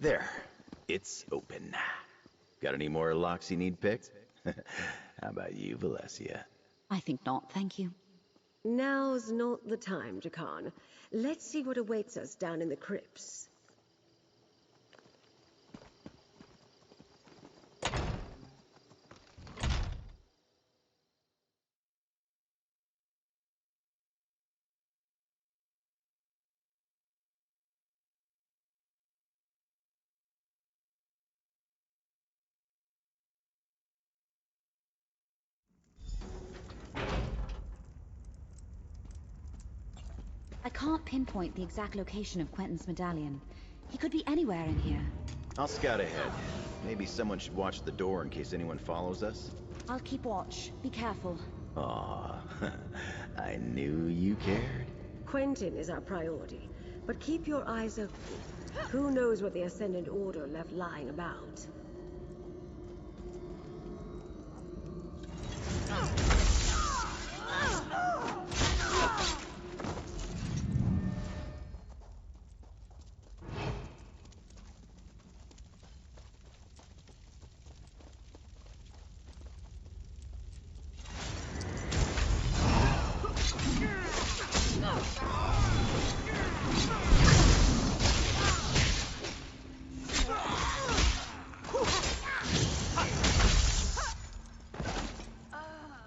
There. It's open. Got any more locks you need picked? How about you, Valencia? I think not, thank you. Now's not the time, Jakan. Let's see what awaits us down in the crypts. I can't pinpoint the exact location of Quentin's medallion. He could be anywhere in here. I'll scout ahead. Maybe someone should watch the door in case anyone follows us. I'll keep watch. Be careful. Aw, I knew you cared. Quentin is our priority, but keep your eyes open. Who knows what the Ascendant Order left lying about?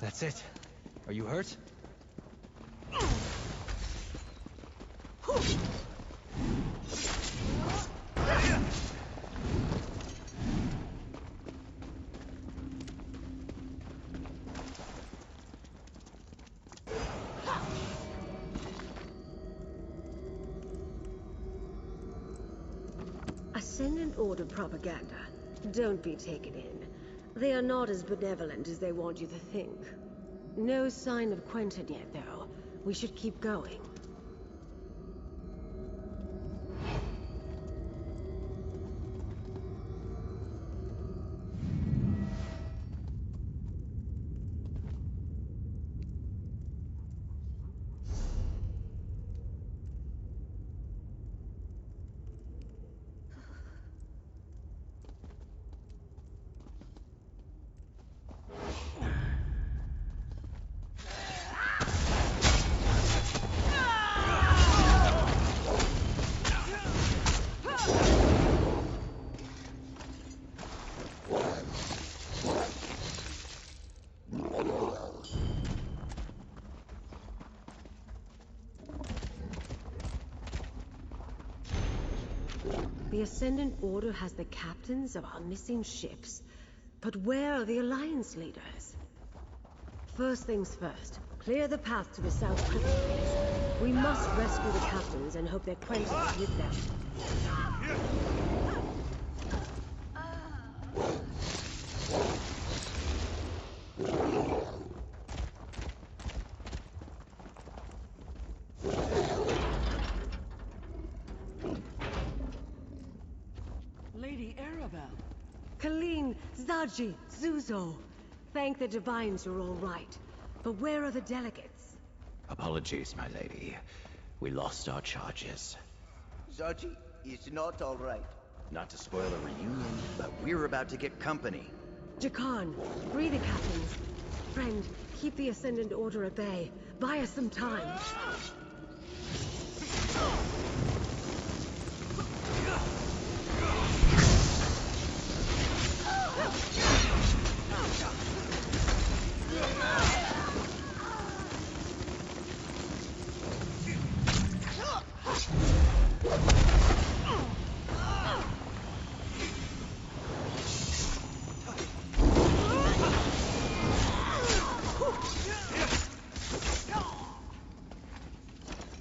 That's it. Are you hurt? Ascendant Order propaganda. Don't be taken in. They are not as benevolent as they want you to think. No sign of Quentin yet, though. We should keep going. The Ascendant Order has the captains of our missing ships. But where are the Alliance leaders? First things first, clear the path to the South Crypt Place. We must rescue the captains and hope that Quentin is with them. Lady Arabelle. Colleen, Zaji, Zuzo. Thank the Divines you're all right. But where are the delegates? Apologies, my lady. We lost our charges. Zaji is not all right. Not to spoil a reunion, but we're about to get company. Jakan, free the captains. Friend, keep the Ascendant Order at bay. Buy us some time.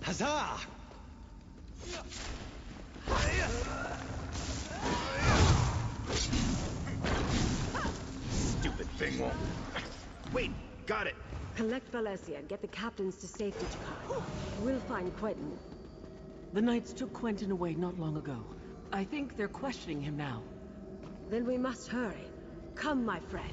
Huzzah! Stupid thing won't... Wait, got it! Collect Valencia and get the captains to safety, Jakan. We'll find Quentin. The Knights took Quentin away not long ago. I think they're questioning him now. Then we must hurry. Come, my friend.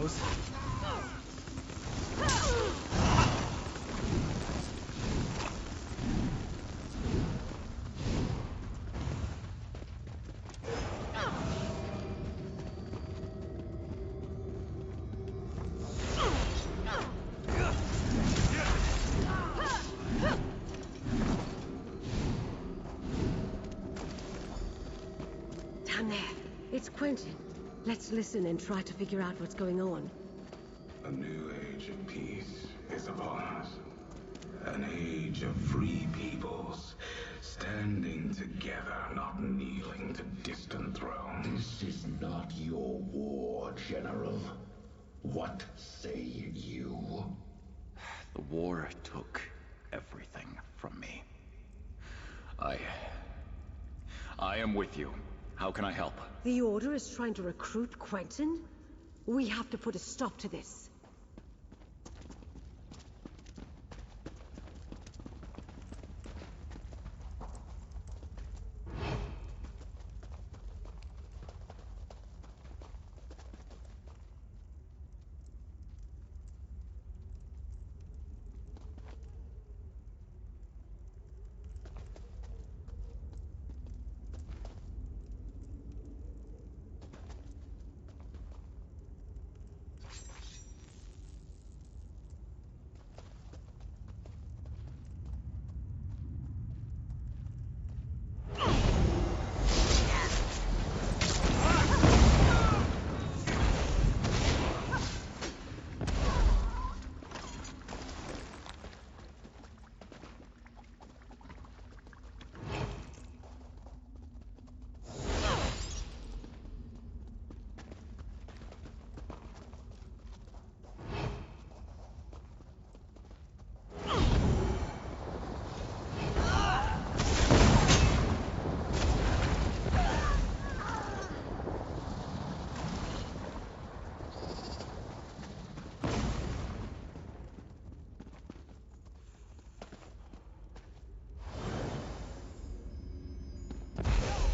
goes. Down there. It's Quentin. Let's listen and try to figure out what's going on. A new age of peace is upon us. An age of free peoples, standing together, not kneeling to distant thrones. This is not your war, General. What say you? The war took everything from me. I am with you. How can I help? The Order is trying to recruit Quentin? We have to put a stop to this.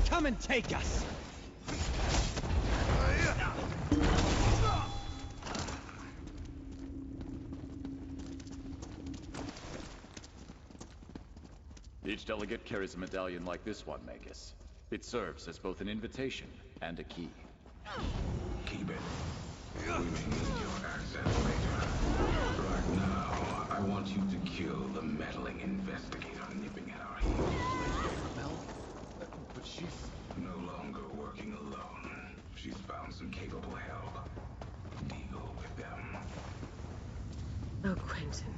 Come and take us! Each delegate carries a medallion like this one, Magus. It serves as both an invitation and a key. Keep it. We may need your access later. Right now, I want you to kill the meddling investigator nipping at our heels. But she's... No longer working alone. She's found some capable help. Deal with them. Oh, Quentin.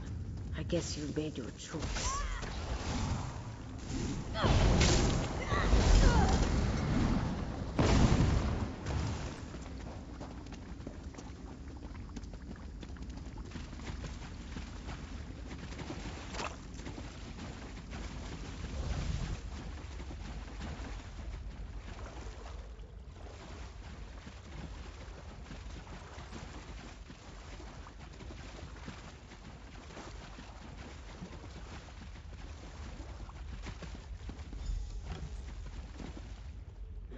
I guess you made your choice.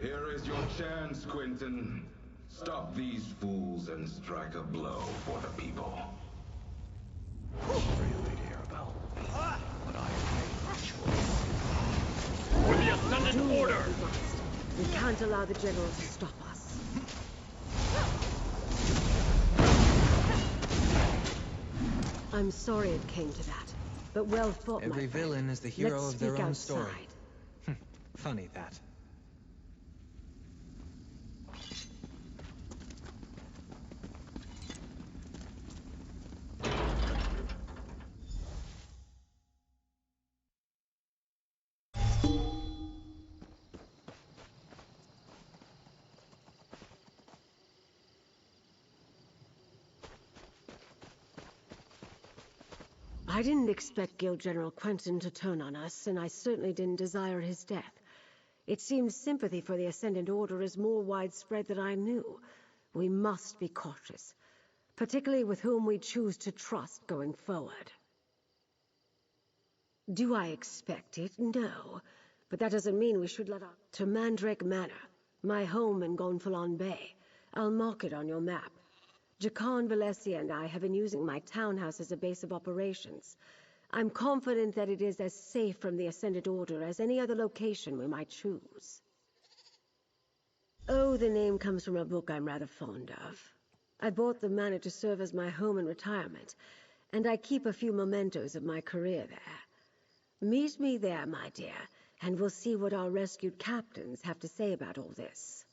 Here is your chance, Quentin. Stop these fools and strike a blow for the people. Really, Arabelle. But I made a choice. For the Ascendant Order! We can't allow the General to stop us. I'm sorry it came to that, but well fought, my Every friend. villain is the hero Let's of their speak own outside. story. Funny that. I didn't expect Guild General Quentin to turn on us, and I certainly didn't desire his death. It seems sympathy for the Ascendant Order is more widespread than I knew. We must be cautious, particularly with whom we choose to trust going forward. Do I expect it? No. But that doesn't mean we should let our... To Mandrake Manor, my home in Gonfalon Bay. I'll mark it on your map. Jakan Valencia and I have been using my townhouse as a base of operations. I'm confident that it is as safe from the Ascended Order as any other location we might choose. Oh, the name comes from a book I'm rather fond of. I bought the manor to serve as my home in retirement, and I keep a few mementos of my career there. Meet me there, my dear, and we'll see what our rescued captains have to say about all this.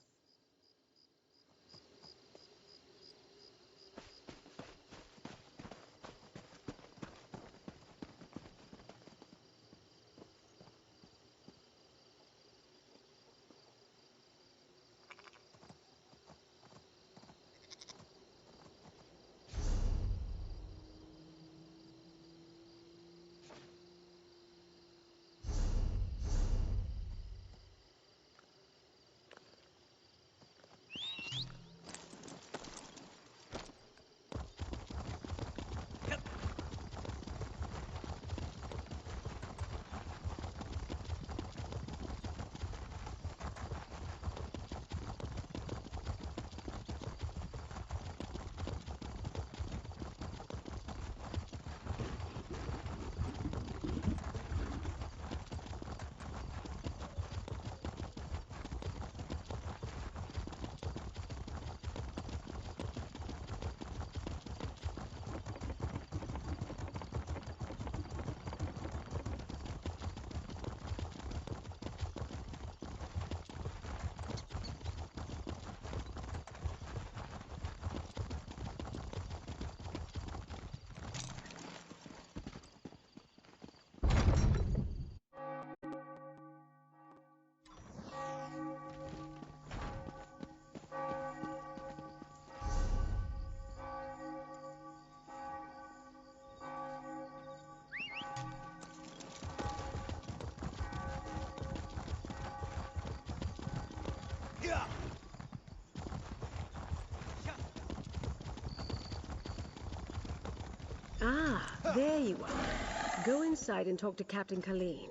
Ah, there you are. Go inside and talk to Captain Colleen.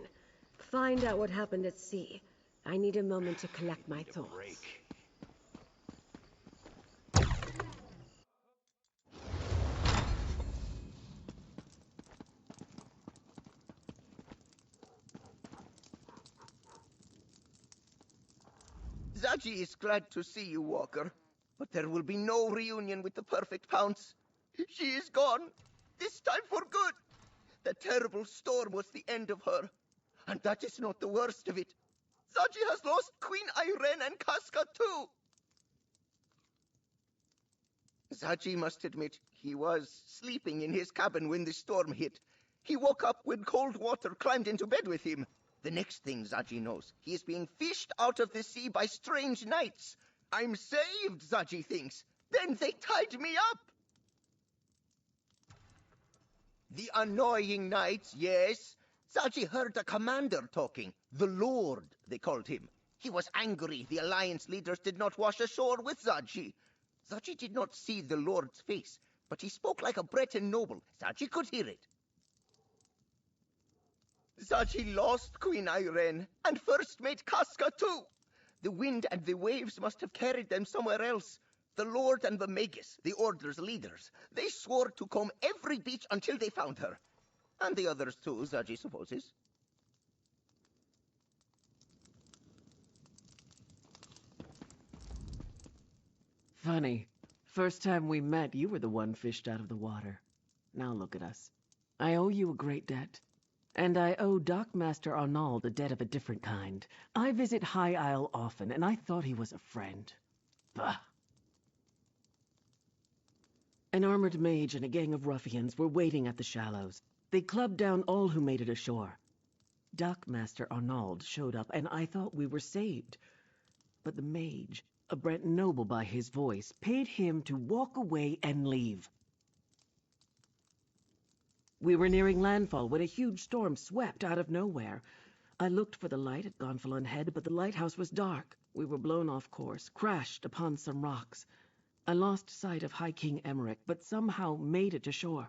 Find out what happened at sea. I need a moment to collect my thoughts. Zaji is glad to see you, Walker. But there will be no reunion with the Perfect Pounce. She is gone. This time for good. The terrible storm was the end of her. And that is not the worst of it. Zaji has lost Queen Irene and Casca too. Zaji must admit he was sleeping in his cabin when the storm hit. He woke up when cold water climbed into bed with him. The next thing Zaji knows, he is being fished out of the sea by strange knights. I'm saved, Zaji thinks. Then they tied me up. The annoying knights, yes. Zaji heard the commander talking. The Lord, they called him. He was angry the Alliance leaders did not wash ashore with Zaji. Zaji did not see the Lord's face, but he spoke like a Breton noble. Zaji could hear it. Zaji lost Queen Irene, and first mate Casca too. The wind and the waves must have carried them somewhere else. The Lord and the Magus, the Order's leaders, they swore to comb every beach until they found her. And the others too, Zaji supposes. Funny. First time we met, you were the one fished out of the water. Now look at us. I owe you a great debt. And I owe Dockmaster Arnauld a debt of a different kind. I visit High Isle often, and I thought he was a friend. Bah. An armored mage and a gang of ruffians were waiting at the shallows. They clubbed down all who made it ashore. Dockmaster Arnauld showed up, and I thought we were saved. But the mage, a Brent noble by his voice, paid him to walk away and leave. We were nearing landfall when a huge storm swept out of nowhere. I looked for the light at Gonfalon Head, but the lighthouse was dark. We were blown off course, crashed upon some rocks. I lost sight of High King Emmerich, but somehow made it to shore.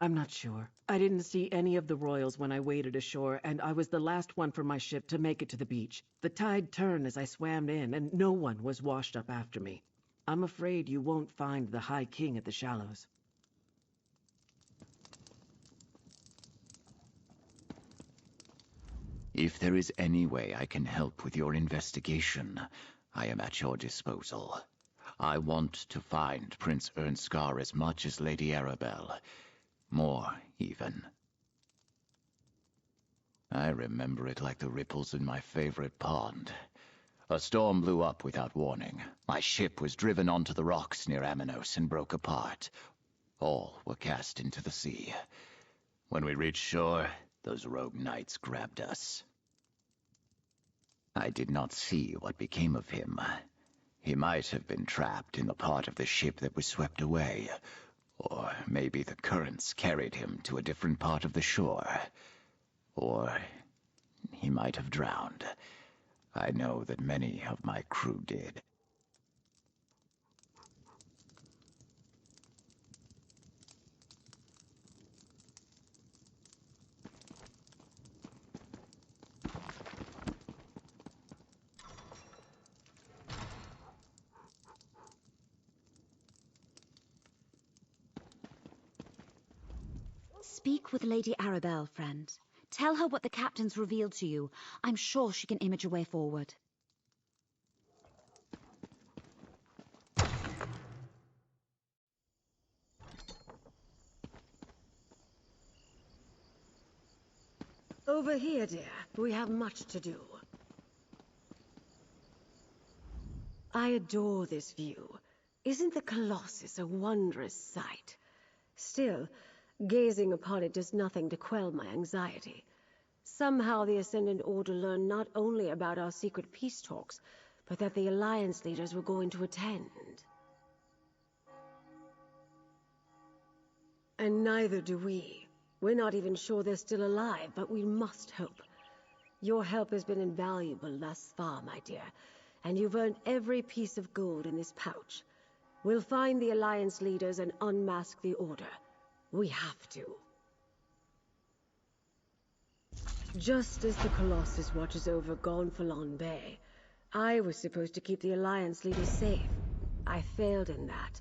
I'm not sure. I didn't see any of the royals when I waded ashore, and I was the last one from my ship to make it to the beach. The tide turned as I swam in, and no one was washed up after me. I'm afraid you won't find the High King at the Shallows. If there is any way I can help with your investigation, I am at your disposal. I want to find Prince Ernskar as much as Lady Arabelle. More, even. I remember it like the ripples in my favorite pond. A storm blew up without warning. My ship was driven onto the rocks near Amanos and broke apart. All were cast into the sea. When we reached shore, those rogue knights grabbed us. I did not see what became of him. He might have been trapped in the part of the ship that was swept away. Or maybe the currents carried him to a different part of the shore. Or he might have drowned. I know that many of my crew did. Speak with Lady Arabelle, friend. Tell her what the captain's revealed to you. I'm sure she can image a way forward. Over here, dear. We have much to do. I adore this view. Isn't the Colossus a wondrous sight? Still, gazing upon it does nothing to quell my anxiety. Somehow the Ascendant Order learned not only about our secret peace talks, but that the Alliance leaders were going to attend. And neither do we. We're not even sure they're still alive, but we must hope. Your help has been invaluable thus far, my dear, and you've earned every piece of gold in this pouch. We'll find the Alliance leaders and unmask the Order. We have to. Just as the Colossus watches over Gonfalon Bay, I was supposed to keep the Alliance leaders safe. I failed in that,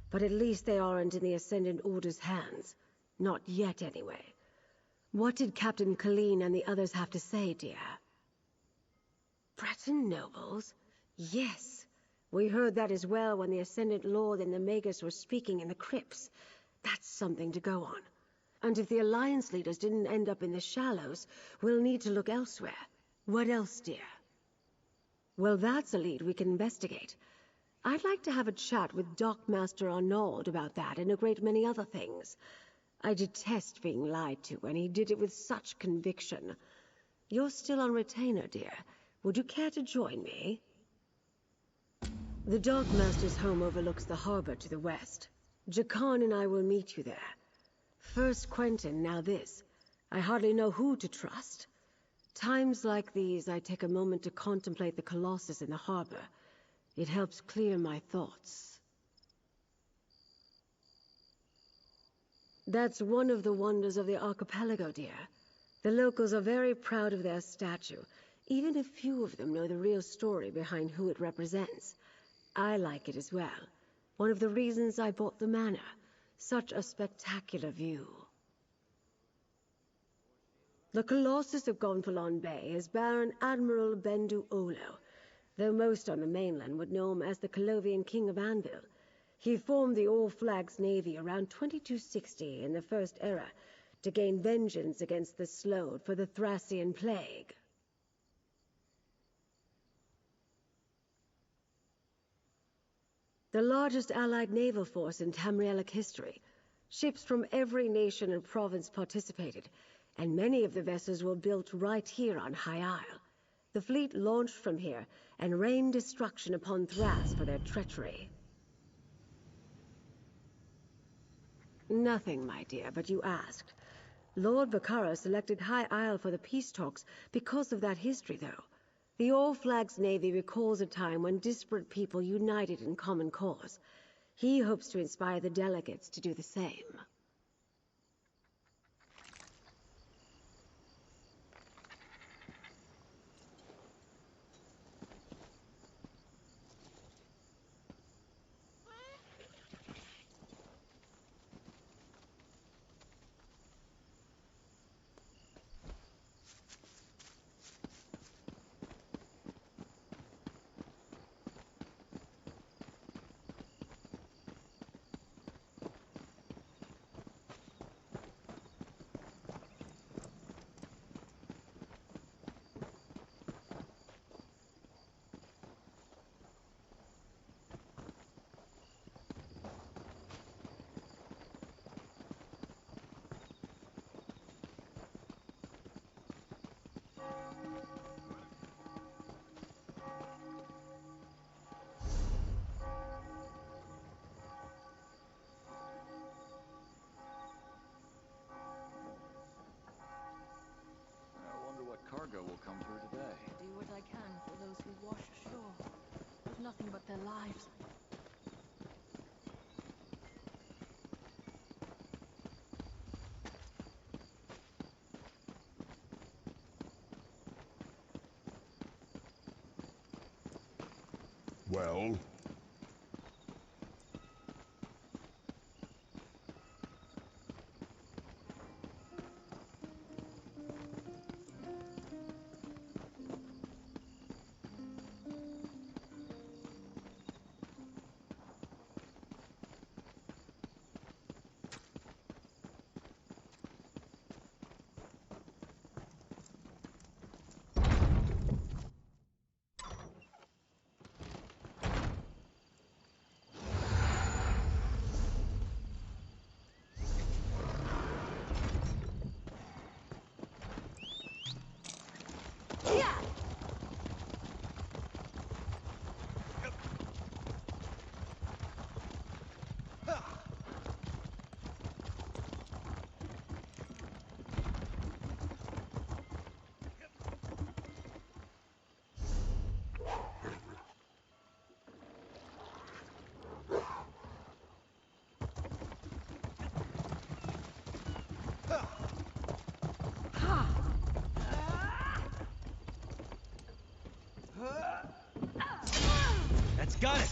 but at least they aren't in the Ascendant Order's hands. Not yet, anyway. What did Captain Colleen and the others have to say, dear? Breton nobles? Yes. We heard that as well when the Ascendant Lord and the Magus were speaking in the crypts. That's something to go on. And if the Alliance leaders didn't end up in the Shallows, we'll need to look elsewhere. What else, dear? Well, that's a lead we can investigate. I'd like to have a chat with Dockmaster Arnaud about that and a great many other things. I detest being lied to, and he did it with such conviction. You're still on retainer, dear. Would you care to join me? The Dockmaster's home overlooks the harbor to the west. Jakan and I will meet you there. First Quentin, now this. I hardly know who to trust. Times like these, I take a moment to contemplate the Colossus in the harbor. It helps clear my thoughts. That's one of the wonders of the archipelago, dear. The locals are very proud of their statue, even if few of them know the real story behind who it represents. I like it as well. One of the reasons I bought the manor. Such a spectacular view. The Colossus of Gonfalon Bay is Baron Admiral Bendu Olo, though most on the mainland would know him as the Colovian King of Anvil. He formed the All Flags Navy around 2260 in the First Era to gain vengeance against the Slode for the Thracian Plague. The largest allied naval force in Tamrielic history. Ships from every nation and province participated, and many of the vessels were built right here on High Isle. The fleet launched from here and rained destruction upon Thras for their treachery. Nothing, my dear, but you asked. Lord Bakara selected High Isle for the peace talks because of that history, though. The All Flags Navy recalls a time when disparate people united in common cause. He hopes to inspire the delegates to do the same. cargo will come through today. Do what I can for those who wash ashore, with nothing but their lives. Well? That's got it!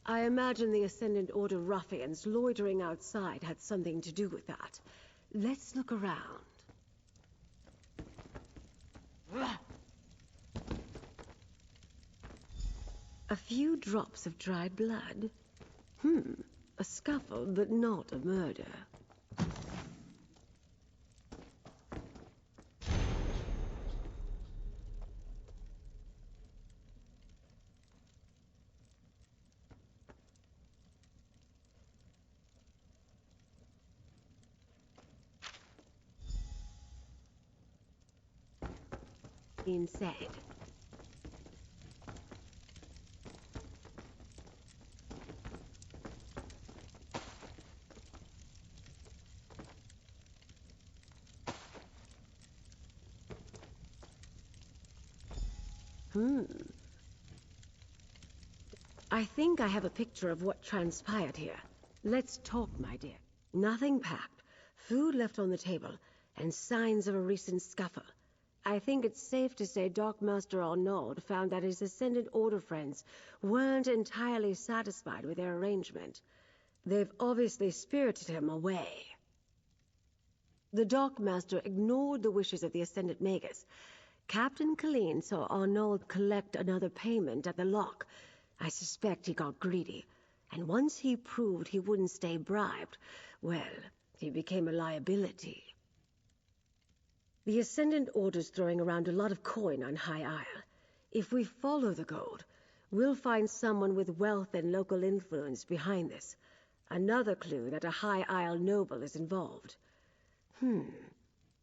I imagine the Ascendant Order ruffians loitering outside had something to do with that. Let's look around. A few drops of dried blood. A scuffle, but not a murder. Being said. I think I have a picture of what transpired here. Let's talk, my dear. Nothing packed, food left on the table, and signs of a recent scuffle. I think it's safe to say Dockmaster Arnaud found that his Ascendant Order friends weren't entirely satisfied with their arrangement. They've obviously spirited him away. The Dockmaster ignored the wishes of the Ascendant Magus. Captain Colleen saw Arnaud collect another payment at the lock. I suspect he got greedy, and once he proved he wouldn't stay bribed, well, he became a liability. The Ascendant Order's throwing around a lot of coin on High Isle. If we follow the gold, we'll find someone with wealth and local influence behind this. Another clue that a High Isle noble is involved.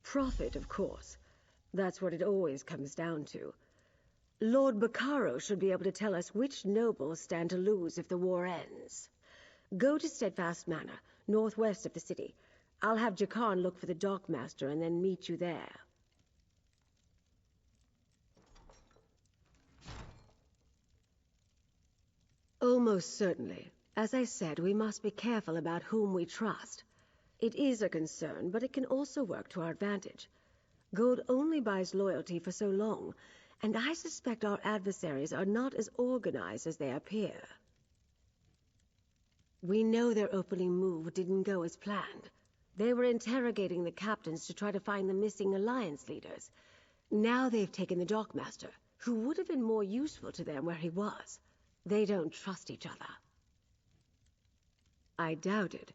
Profit, of course. That's what it always comes down to. Lord Bacaro should be able to tell us which nobles stand to lose if the war ends. Go to Steadfast Manor, northwest of the city. I'll have Jakarn look for the Dockmaster and then meet you there. Almost certainly. As I said, we must be careful about whom we trust. It is a concern, but it can also work to our advantage. Gold only buys loyalty for so long, and I suspect our adversaries are not as organized as they appear. We know their opening move didn't go as planned. They were interrogating the captains to try to find the missing Alliance leaders. Now they've taken the Dockmaster, who would have been more useful to them where he was. They don't trust each other. I doubt it.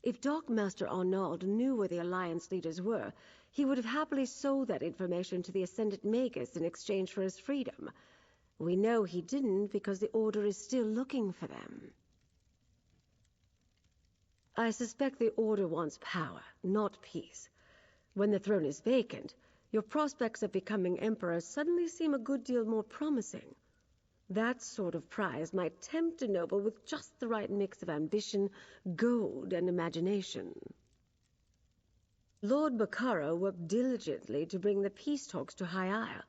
If Dockmaster Arnaud knew where the Alliance leaders were, he would have happily sold that information to the Ascendant Magus in exchange for his freedom. We know he didn't because the Order is still looking for them. I suspect the Order wants power, not peace. When the throne is vacant, your prospects of becoming Emperor suddenly seem a good deal more promising. That sort of prize might tempt a noble with just the right mix of ambition, gold, and imagination. Lord Bacaro worked diligently to bring the peace talks to High Isle.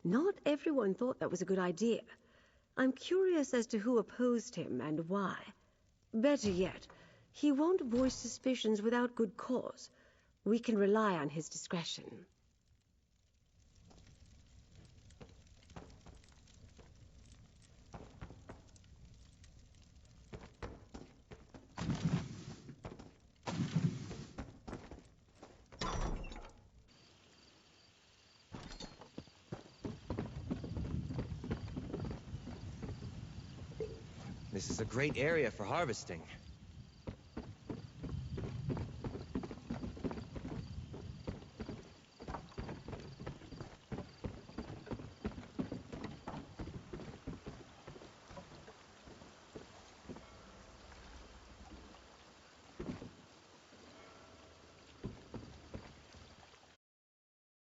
Not everyone thought that was a good idea. I'm curious as to who opposed him and why. Better yet, he won't voice suspicions without good cause. We can rely on his discretion. This is a great area for harvesting.